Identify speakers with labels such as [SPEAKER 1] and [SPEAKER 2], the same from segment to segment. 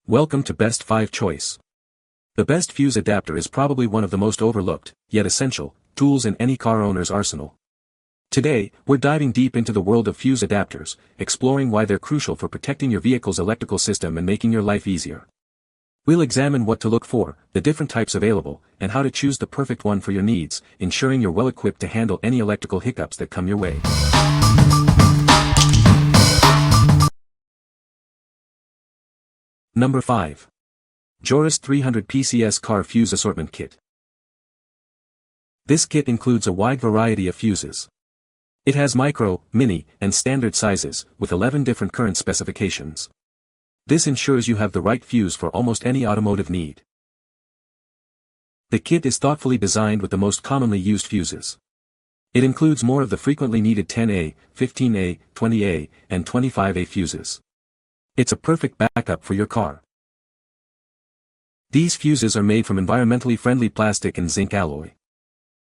[SPEAKER 1] Welcome to Best 5 Choice. The best fuse adapter is probably one of the most overlooked, yet essential, tools in any car owner's arsenal. Today, we're diving deep into the world of fuse adapters, exploring why they're crucial for protecting your vehicle's electrical system and making your life easier. We'll examine what to look for, the different types available, and how to choose the perfect one for your needs, ensuring you're well equipped to handle any electrical hiccups that come your way. Number 5. JOREST 300 PCS Car Fuse Assortment Kit. This kit includes a wide variety of fuses. It has micro, mini, and standard sizes, with 11 different current specifications. This ensures you have the right fuse for almost any automotive need. The kit is thoughtfully designed with the most commonly used fuses. It includes more of the frequently needed 10A, 15A, 20A, and 25A fuses. It's a perfect backup for your car. These fuses are made from environmentally friendly plastic and zinc alloy.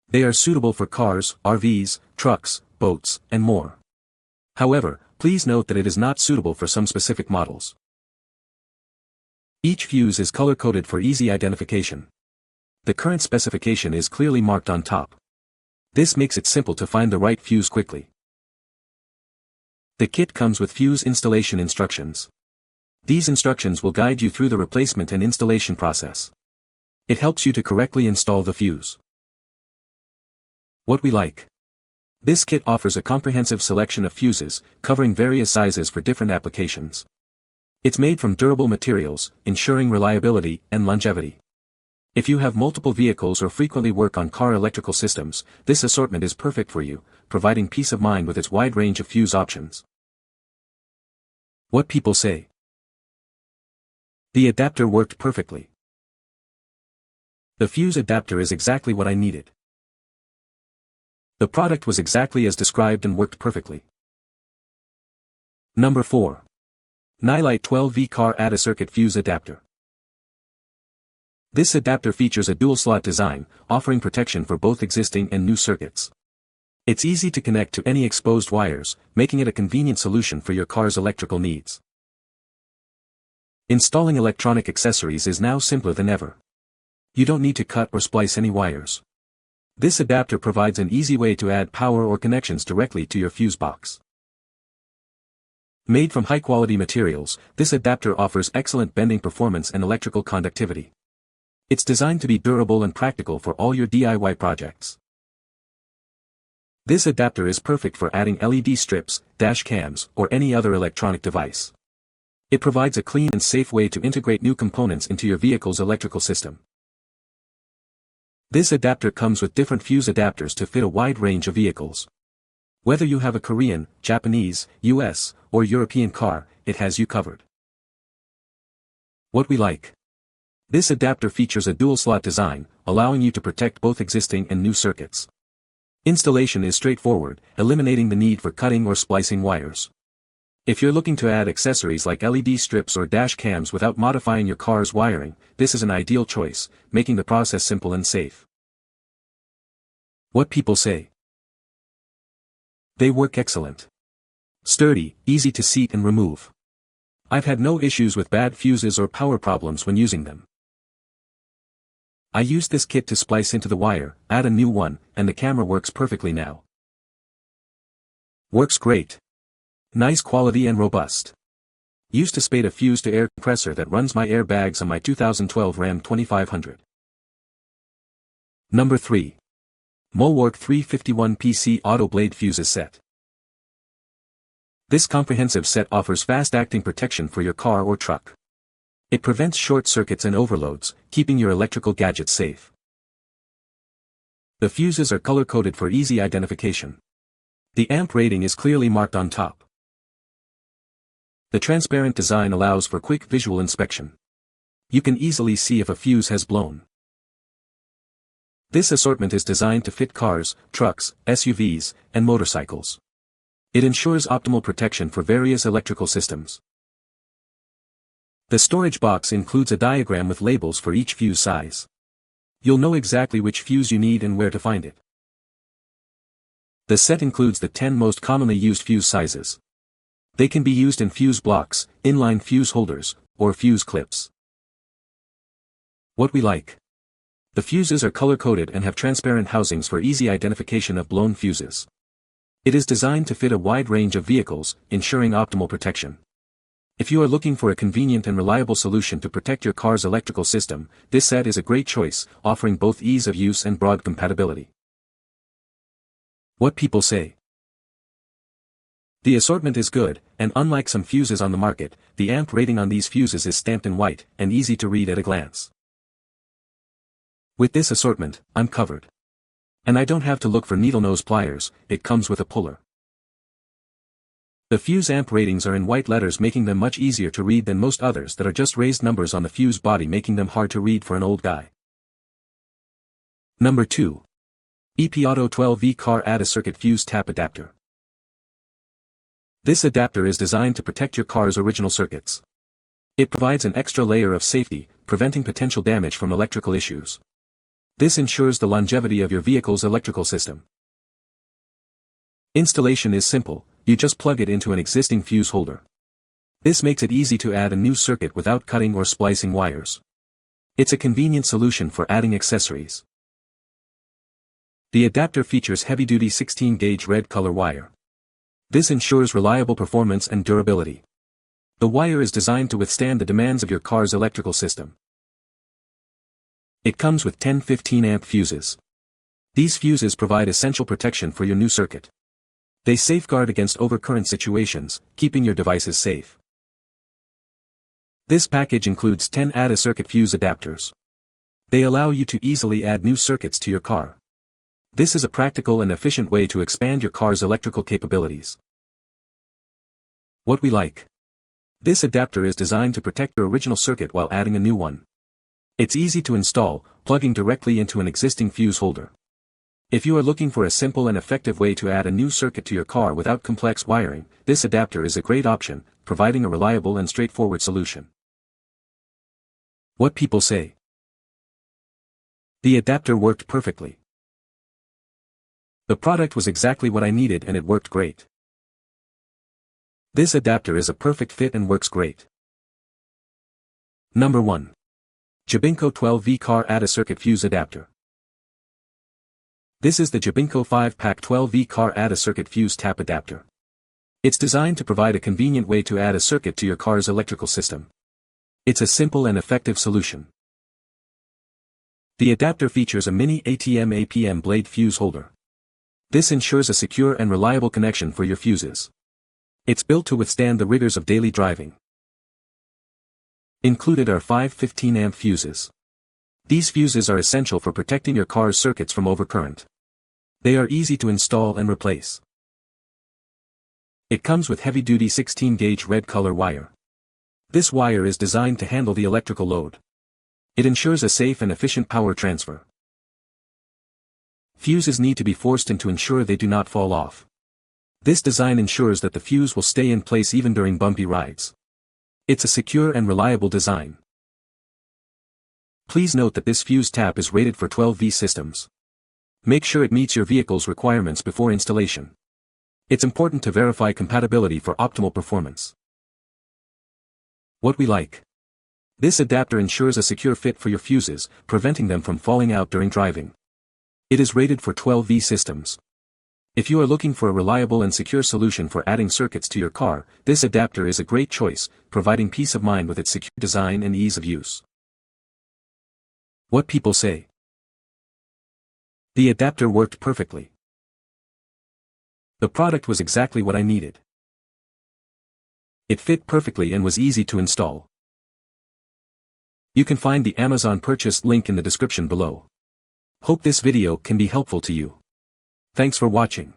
[SPEAKER 1] They are suitable for cars, RVs, trucks, boats, and more. However, please note that it is not suitable for some specific models. Each fuse is color-coded for easy identification. The current specification is clearly marked on top. This makes it simple to find the right fuse quickly. The kit comes with fuse installation instructions. These instructions will guide you through the replacement and installation process. It helps you to correctly install the fuse. What we like. This kit offers a comprehensive selection of fuses, covering various sizes for different applications. It's made from durable materials, ensuring reliability and longevity. If you have multiple vehicles or frequently work on car electrical systems, this assortment is perfect for you, providing peace of mind with its wide range of fuse options. What people say. The adapter worked perfectly. The fuse adapter is exactly what I needed. The product was exactly as described and worked perfectly. Number 4. Nilight 12V Car Add a Circuit Fuse Adapter. This adapter features a dual-slot design, offering protection for both existing and new circuits. It's easy to connect to any exposed wires, making it a convenient solution for your car's electrical needs. Installing electronic accessories is now simpler than ever. You don't need to cut or splice any wires. This adapter provides an easy way to add power or connections directly to your fuse box. Made from high-quality materials, this adapter offers excellent bending performance and electrical conductivity. It's designed to be durable and practical for all your DIY projects. This adapter is perfect for adding LED strips, dash cams, or any other electronic device. It provides a clean and safe way to integrate new components into your vehicle's electrical system. This adapter comes with different fuse adapters to fit a wide range of vehicles. Whether you have a Korean, Japanese, US, or European car, it has you covered. What we like. This adapter features a dual-slot design, allowing you to protect both existing and new circuits. Installation is straightforward, eliminating the need for cutting or splicing wires. If you're looking to add accessories like LED strips or dash cams without modifying your car's wiring, this is an ideal choice, making the process simple and safe. What people say. They work excellent. Sturdy, easy to seat and remove. I've had no issues with bad fuses or power problems when using them. I used this kit to splice into the wire, add a new one, and the camera works perfectly now. Works great. Nice quality and robust. Used to spade a fuse to air compressor that runs my airbags on my 2012 Ram 2500. Number 3. MulWark 351 PC Auto Blade Fuses Set. This comprehensive set offers fast-acting protection for your car or truck. It prevents short circuits and overloads, keeping your electrical gadgets safe. The fuses are color-coded for easy identification. The amp rating is clearly marked on top. The transparent design allows for quick visual inspection. You can easily see if a fuse has blown. This assortment is designed to fit cars, trucks, SUVs, and motorcycles. It ensures optimal protection for various electrical systems. The storage box includes a diagram with labels for each fuse size. You'll know exactly which fuse you need and where to find it. The set includes the 10 most commonly used fuse sizes. They can be used in fuse blocks, inline fuse holders, or fuse clips. What we like. The fuses are color-coded and have transparent housings for easy identification of blown fuses. It is designed to fit a wide range of vehicles, ensuring optimal protection. If you are looking for a convenient and reliable solution to protect your car's electrical system, this set is a great choice, offering both ease of use and broad compatibility. What people say. The assortment is good, and unlike some fuses on the market, the amp rating on these fuses is stamped in white, and easy to read at a glance. With this assortment, I'm covered. And I don't have to look for needle nose pliers, it comes with a puller. The fuse amp ratings are in white letters, making them much easier to read than most others that are just raised numbers on the fuse body, making them hard to read for an old guy. Number 2. EPAuto 12V Car Add a Circuit Fuse Tap Adapter. This adapter is designed to protect your car's original circuits. It provides an extra layer of safety, preventing potential damage from electrical issues. This ensures the longevity of your vehicle's electrical system. Installation is simple, you just plug it into an existing fuse holder. This makes it easy to add a new circuit without cutting or splicing wires. It's a convenient solution for adding accessories. The adapter features heavy-duty 16-gauge red color wire. This ensures reliable performance and durability. The wire is designed to withstand the demands of your car's electrical system. It comes with 10 15-amp fuses. These fuses provide essential protection for your new circuit. They safeguard against overcurrent situations, keeping your devices safe. This package includes 10 add-a-circuit fuse adapters. They allow you to easily add new circuits to your car. This is a practical and efficient way to expand your car's electrical capabilities. What we like. This adapter is designed to protect your original circuit while adding a new one. It's easy to install, plugging directly into an existing fuse holder. If you are looking for a simple and effective way to add a new circuit to your car without complex wiring, this adapter is a great option, providing a reliable and straightforward solution. What people say. The adapter worked perfectly. The product was exactly what I needed and it worked great. This adapter is a perfect fit and works great. Number 1. JABINCO 12V Car Add a Circuit Fuse Adapter. This is the JABINCO 5-pack 12V Car Add a Circuit Fuse Tap Adapter. It's designed to provide a convenient way to add a circuit to your car's electrical system. It's a simple and effective solution. The adapter features a mini ATM/APM blade fuse holder. This ensures a secure and reliable connection for your fuses. It's built to withstand the rigors of daily driving. Included are 5 15-amp fuses. These fuses are essential for protecting your car's circuits from overcurrent. They are easy to install and replace. It comes with heavy-duty 16-gauge red color wire. This wire is designed to handle the electrical load. It ensures a safe and efficient power transfer. Fuses need to be forced in to ensure they do not fall off. This design ensures that the fuse will stay in place even during bumpy rides. It's a secure and reliable design. Please note that this fuse tap is rated for 12V systems. Make sure it meets your vehicle's requirements before installation. It's important to verify compatibility for optimal performance. What we like. This adapter ensures a secure fit for your fuses, preventing them from falling out during driving. It is rated for 12V systems. If you are looking for a reliable and secure solution for adding circuits to your car, this adapter is a great choice, providing peace of mind with its secure design and ease of use. What people say. The adapter worked perfectly. The product was exactly what I needed. It fit perfectly and was easy to install. You can find the Amazon purchase link in the description below. Hope this video can be helpful to you. Thanks for watching.